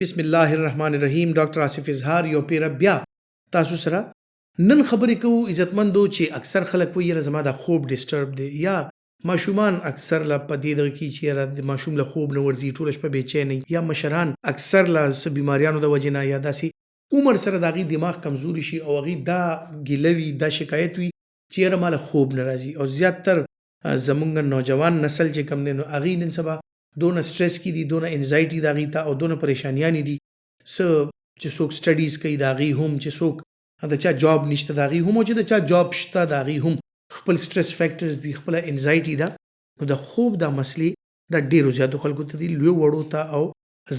بسم الله الرحمن الرحیم. ډاکټر آصف اظهار یو پیر بیا تاسو سره نن خبرې کوو عزتمندو چې اکثر خلک وایي زما د خوب ډیسټرب دی یا ماشومان اکثر لا پدې دغه کې چې د ماشوم له خوب نه ورځي ټول شپه بېچینی یا مشران اکثر لا څه بیماریانو د وجې نه یا داسې عمر سره د هغې دماغ کمزوري شي او هغې دا ګیله وي دا شکایت وي چې یاره ما له خوب نه راځي او زیاتتر زمونږ نوجوان نسل چې کم دی نو هغې نن سبا دونه سټرس کې دي دونه انزایټي د هغې ته او دونه پریشانیانې دي څه چې څوک سټډیز کوي د هغې هم چې څوک د چا جاب نشته د هغې هم او چې د چا جاب شته د هغې هم خپل سټرس فیکټرز دي خپله انزایټي ده نو د خوب دا مسلې د ډېرو زیاتو خلکو ته دي لویو وړو ته او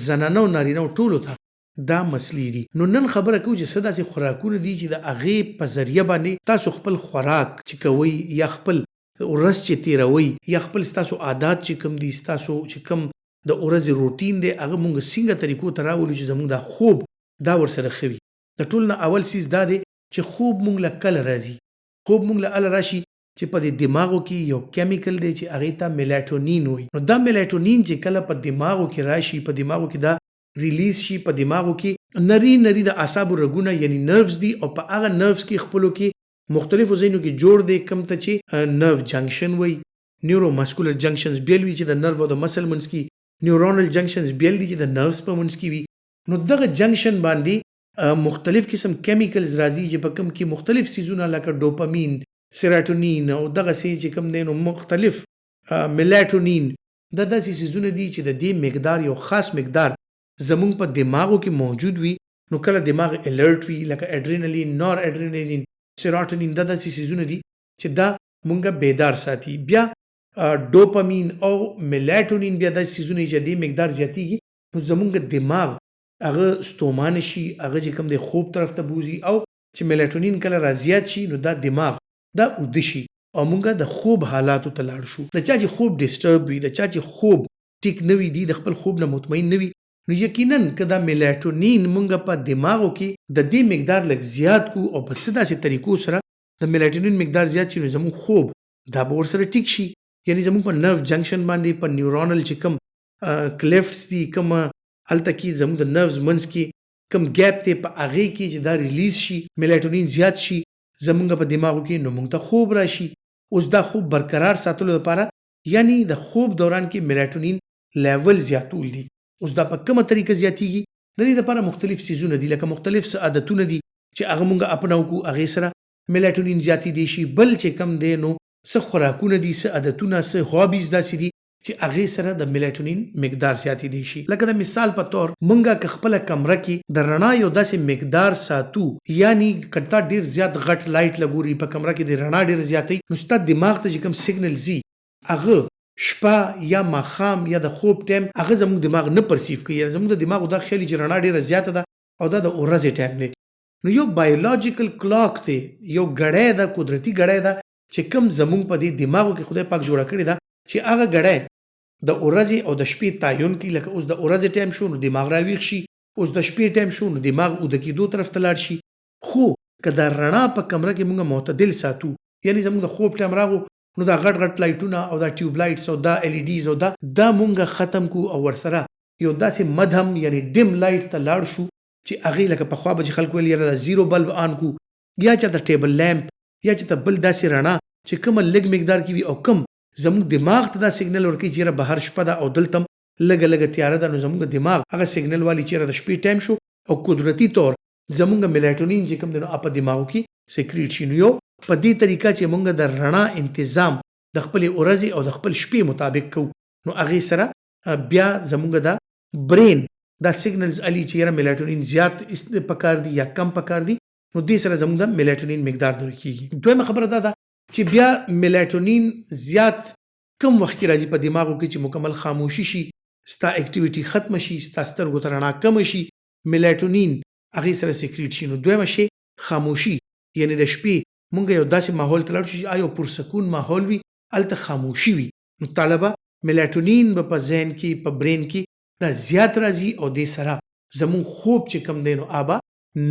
زنانه او نارینه ټولو ته دا مسلې دي نو نن خبره کوو چې څه داسې خوراکونه دي چې د هغې په ذریعه باندې تاسو خپل خوراک چې کوئ یا خپل ورځ چې تیروئ یا خپل ستاسو عادات چې کوم دي ستاسو چې کوم د ورځې روټین دی هغه مونږ څنګه طریقو ته راولو چې زموږ دا خوب دا ورسره ښه وي. د ټول نه اول څیز دا دی چې خوب مونږ له کله راځي. خوب مونږ له هله راشي چې په دې دماغو کې یو کیمیکل دی چې هغې ته میلاټونین وایي. نو دا میلاټونین چې کله په دماغو کې راشي په دماغو کې دا ریلیز شي په دماغو کې نری نری د اعصابو رګونه یعنی نروز دي او په هغه نروز کې خپلو کې مختلفو ځایونو کې جوړ دی کوم ته چې نرو جنکشن وایي نیورو ماسکولر جنکشنز بیل وي چې د نرو او د مسل منځ کې نیورونل جنکشنز بیل دي چې د نروز په منځ کې وي. نو دغه جنکشن باندې مختلف قسم کیمیکلز راځي چې په کوم کې مختلف سیزونه لکه ډوپامین سیراټونین او دغه سي چې کوم دی نو مختلف میلاټونین دا داسې سیزونه دي چې د دې مقدار یو خاص مقدار زمونږ په دماغو کې موجود وي نو کله دماغ الرټ وي لکه اډرینالین نور اډرینالین سیراټونین دا داسې سیزونه دي چې دا مونږه بیدار ساتي. بیا ډوپامین او میلاټونین بیا داسې سیزونه چې دې مقدار زیاتیږي نو زمونږ دماغ هغه ستومانه شي هغه چې کوم دی خوب طرف ته بوځي او چې میلاټونین کله رازیات شي نو دا دماغ دا اوده شي او مونږه د خوب حالاتو ته لاړ شو. د چا چې خوب ډیسټرب وي د چا چې خوب ټیک نه وي دي د خپل خوب نه مطمئن نه وي نو یقینا که دا میلاټونین مونږ په دماغو کې د دې مقدار لږ زیات کو او په څه داسې طریقو سره د میلاټونین مقدار زیات شي نو زموږ خوب دا به ورسره ټیک شي یعنی زموږ په نرو جنکشن باندې په نیورونل چې کوم کلیفټس دي کوم هلته کې زموږ د نروز منځ کې کوم ګیپ دی په هغې کې چې دا ریلیز شي میلاټونین زیات شي زموږ په دماغو کې نو موږ ته خوب راشي. اوس دا خوب برقرار ساتلو لپاره یعنی د خوب دوران کې میلاټونین لیول زیاتول دي. اوس دا په کومه طریقه زیاتیږي د دې لپاره مختلف سیزونه دي لکه مختلف څه عادتونه دي چې هغه مونږ اپناو کو هغې سره میلاټونین زیاتېدی شي. بل چې کم دی نو څه خوراکونه دي څه عادتونه څه هابیز داسې دي چې هغې سره د میلاټونین مقدار زیاتېدی شي. لکه د مثال په طور مونږه که خپله کمره کې د رڼا یو داسې مقدار ساتو یعنی که تا ډېر زیات غټ لایټ لګوري په کمره کې د رڼا ډېر زیاتوي نو ستا دماغ ته چې کوم سیګنل ځي هغه شپه یا ماښام یا د خوب ټایم هغه زموږ دماغ نه پرسیف کوي زموږ د دماغ دا خیالي چې رڼا ډېره زیاته ده او دا د ورځې ټایم دی نو یو بایولوژیکل کلاک دی یو ګړی ده قدرتي ګړی ده چې کوم زموږ په دې دماغو کې خدای پاک جوړه کړې ده چې هغه ګړی د ورځې او د شپې تعین کوي. لکه اوس د ورځې ټایم شو نو دماغ راویښ شي اوس د شپې ټایم شو نو دماغ اوده کېدو طرف ته لاړ شي. خو که دا رڼا په کمره کې موږ معتدل ساتو یعنی زموږ د خوب ټایم راغو نو دا غټ غټ لایټونه او دا ټیوب لایټس او دا ال ای ډیز او دا مونږه ختم کو او ورسره یو داسې مدهم یعنی ډیم لایټ ته لاړ شو چې هغې لکه پخوا به چې خلکو ویل یاره دا زیرو بلب آن کو یا چېرته ټیبل لیمپ یا چېرته بل داسې رڼا چې کومه لږ مقدار کې وي او کم زموږ دماغ ته دا سیګنل ورکوي چې یاره بهر شپه ده او دلته لږه لږه تیاره ده نو زموږ دماغ هغه سیګنل والي چې یاره د شپې ټایم شو او قدرتي طور زموږ میلاټونین چې کوم دی نو په دماغو کې سیکریټ شي. نو یو په دې طریقه چې مونږ د رڼا انتظام د خپلې ورځې او د خپل شپې مطابق کوو نو هغې سره بیا زموږ دا برین دا سیګنلز علي چې یاره میلاټونین زیات پکار دي یا کم پکار دي نو دې سره زموږ د میلاټونین مقدار دور کېږي. دویمه خبره دا ده چې بیا میلاټونین زیات کم وخت کې راځي په دماغو کې چې مکمل خاموشي شي ستا اکټیویټي ختمه شي ستا سترګو ته رڼا کمه شي میلاټونین هغې سره سیکریټ شي. نو دویمه شی خاموشي یعنی د شپې مونږ یو داسې ماحول ته لاړ شو چې یو پرسکون ماحول وي هلته خاموشي وي نو طالبه میلاټونین به په ذهن کې په برین کې دا زیات راځي او دې سره زموږ خوب چې کم دی نو هغه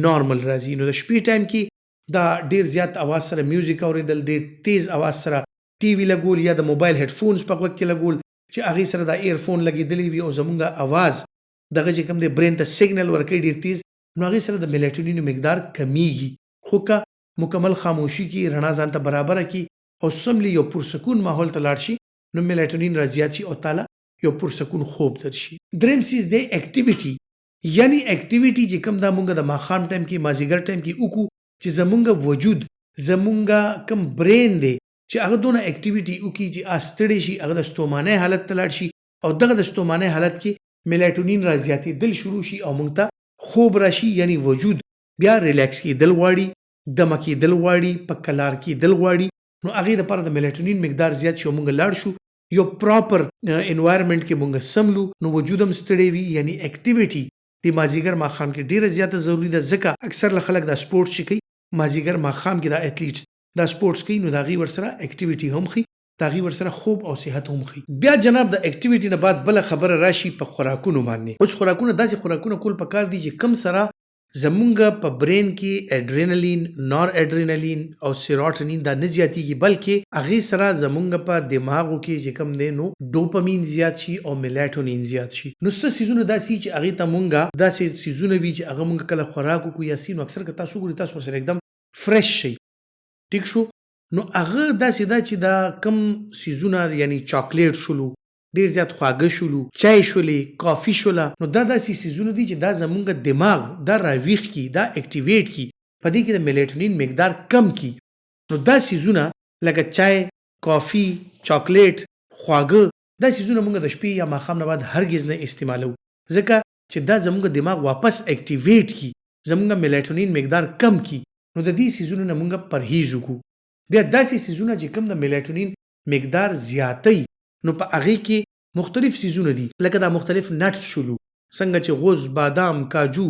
نارمل راځي. نو د شپې ټایم کې دا ډېر زیات اواز سره میوزیک اورېدل ډېر تیز اواز سره ټي وي لګول یا د موبایل هیډ فونز په غوږ کې لګول چې هغې سره دا ایرفون لګېدلی وي او زموږ اواز دغه چې کوم دی برین ته سیګنل ورکوي ډیر تیز، نو هغې سره د میلیټونین مقدار کمیږي. خو که مکمل خاموشي کې رڼا ځان ته برابره کړي او سملی یو پرسکون ماحول ته لاړ شي، نو میلیټونین را زیات شي او تعالی یو پرسکون خوب درشي. دریم چیز دی اکټیویټي، یعنی اکټیویټي چې کوم دا مونږ د ماښام ټایم کې مازدیګر ټایم کې وکړو چې زمونږ وجود زمونږ کوم برین دی چې هغه دونه اکټیویټي وکړي چې ستړی شي، هغه د ستومانۍ حالت ته لاړ شي او دغه د ستومانۍ حالت کې میلیټونین را زیاتېدل شروع شي او مونږ ته خوب راشي، یعنی وجود بیا ریلیکس کېدل غواړي، دمه کېدل غواړي، په کلار کېدل غواړي. نو هغې دپاره د میلیټونین مقدار زیات شي او مونږ لاړ شو یو پراپر انوایرمنټ کې مونږ سملو، نو وجود هم ستړی وي. یعنی اکټیویټي د مازدیګر ماښام کې ډیره زیاته ضروري ده، ځکه اکثر له خلک دا سپورټس چې کوي مازدیګر ماښام کې دا ایتلیټس دا سپورټس کوي، نو د هغې ورسره اکټیویټي هم ښي، د هغې ورسره خوب او صحت هم ښي. بیا جناب د اکټیویټي نه بعد بله خبره راشي په خوراکونو باندې. اوس خوراکونه داسې خوراکونه کول پکار دي چې کم سره زمونږ په برین کې اډرینالین، نور اډرینالین او سیروټونین دا نه زیاتیږي، بلکې هغې سره زمونږ په دماغو کې چې کوم دی نو ډوپامین زیات شي او میلیټونین زیات شي. نو څه څیزونه داسې چې هغې ته مونږ داسې څیزونه وي چې هغه مونږ کله خوراک وکړو یا نو اکثر که تاسو وګورئ تاسو ورسره एकदम فرش شئ. ټیک شو؟ نو هغه داسې ده چې دا کم څیزونه یعنی چاکلیټ شولو، ډیر زیات خواږه شولو، چای شولې، کافي شوله، نو دا داسې څیزونه دي چې دا زمونږ دماغ دا راویښ کړي، دا اکټیویټ کړي، په دې کې د میلیټونین مقدار کم کړي. نو دا څیزونه لکه چای، کافي، چاکلیټ، خواږه، دا څیزونه مونږ د شپې یا ماښام نه بعد هرګز نه استعمالو، ځکه چې دا زمونږ دماغ واپس اکټیویټ کړي، زمونږ میلیټونین مقدار کم کړي. نو د دې څیزونو نه مونږ پرهیز وکړو. بیا داسې څیزونه چې کوم د میلیټونین مقدار زیاتوي، نو په هغې کې مختلف څیزونه دي، لکه دا مختلف نټس شولو، څنګه چې غوز، بادام، کاجو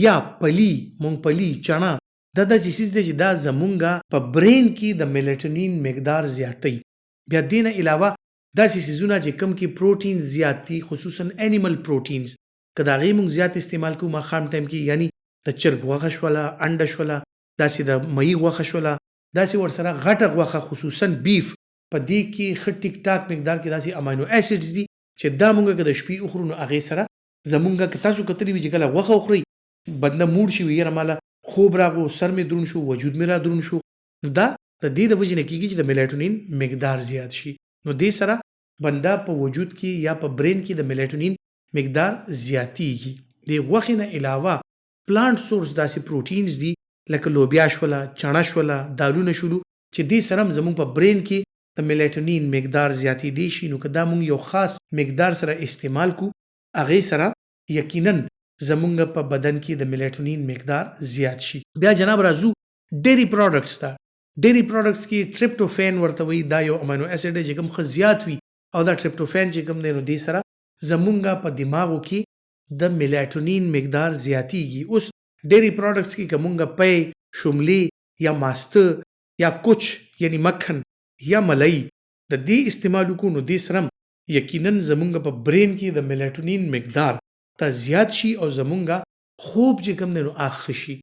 یا پلی، مونږپلی، چنا، دا داسې څیز دی چې دا زمونږ په برین کې د میلیټونین مقدار زیاتوي. بیا دې نه علاوه داسې څیزونه چې کوم کې پروټین زیات دي، خصوصا انیمل پروټینز، که د هغې مونږ زیات استعمال کوو ماښام ټایم کې، یعنی د چرګ غوښه شوله، انډه شوله، داسې د مهي غوښه شوله، داسې ورسره غټه غوښه خصوصا بیف، په دې کې ښه ټیک ټاک مقدار کې داسې امینو اسیډز دي چې دا مونږ که د شپې وخورو نو هغې سره زمونږ که تاسو کتلي وي چې کله غوښه وخورئ بنده موړ شي، یاره ماله خوب راغو، سر مې دروند شو، وجود مې را دروند شو، نو دا د دې د وجې نه کېږي چې د میلیټونین مقدار زیات شي. نو دې سره بنده په وجود کې یا په برین کې د میلیټونین مقدار زیاتیږي. د غوښې نه علاوه پلانټ سورس داسې پروټینز دي لکه لوبیا شوله، چڼه شوله، دالونه شولو، چې دې سره هم زمونږ په برین کې د میلیټونین مقدار زیاتېدی شي. نو که دا مونږ یو خاص مقدار سره استعمال کو، هغې سره یقینا زمونږ په بدن کې د میلیټونین مقدار زیات شي. بیا جناب راځو ډیری پروډکټس ته. ډیری پروډکټس کې ټریپټوفین ورته وایي، دا یو امینو اسید دی چې کوم ښه زیات وي، او دا ټریپټوفین چې کوم دی نو دې سره زمونږ په دماغو کې د میلیټونین مقدار زیاتیږي. اوس ډیری پروډکټس کې که مونږ پی، شملې یا ماسته یا کوچ یعنی مکھن یا ملئی د دې استعمال وکړو، نو دې سره یقینا زمونږ په برین کې د میلیټونین مقدار ته زیات شي او زمونږ خوب چې کوم دی نو ښه شي.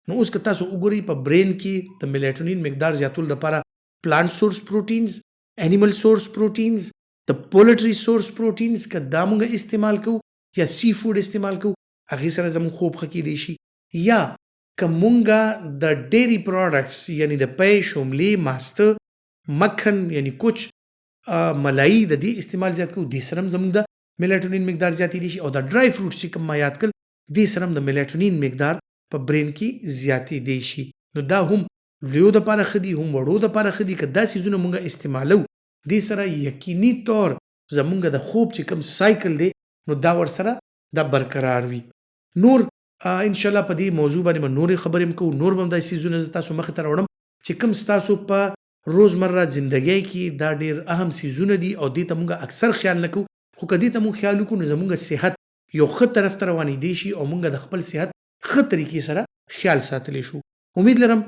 نو اوس که تاسو وګورئ په برین کې د میلیټونین مقدار زیاتولو لپاره پلانټ سورس پروټینز، انیمل سورس پروټینز، د پولټري سورس پروټینز که دا مونږ استعمال کوو یا سی فوډ استعمال کوو، هغې سره زمونږ خوب ښه کیدی شي. یا که مونږ د ډیری پروډکټس یعنی د پی، شملې، ماسته، مکھن یعنی کوچ، ملایی د دې استعمال زیات کوو، دې سره هم زمونږ د میلیټونین مقدار زیاتېدی شي. او د ډرای فروټس چې کوم ما یاد کړل، دې سره هم د میلیټونین مقدار په برین کې زیاتېدی شي. نو دا هم لویو دپاره ښه دي، هم وړو دپاره ښه دي. که دا څیزونه مونږ استعمالو، دې سره یقیني طور زمونږ د خوب چې کوم سایکل دی نو دا ورسره دا برقرار وي. نور انشاءالله په دې موضوع باندې به نورې خبرې هم کوو، نور به هم داسې څیزونه زه تاسو مخې ته راوړم چې کوم ستاسو په روزمره زندګۍ کې دا ډېر اهم څیزونه دي او دې ته مونږ اکثر خیال نه کوو. خو که دې ته مونږ خیال وکړو نو زمونږ صحت یو ښه طرف ته روانېدی شي او مونږ د خپل صحت ښه طریقې سره خیال ساتلی شو. امید لرم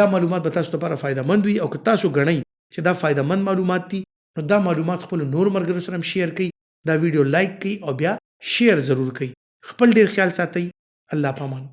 دا معلومات به تاسو لپاره فایده مند وي، او که تاسو ګڼئ چې دا فایده مند معلومات دي نو دا معلومات خپلو نور ملګرو سره هم شیر کړئ، دا ویډیو لایک کړئ او بیا شیر ضرور کړئ. خپل ډېر خیال ساتئ. الله پامان.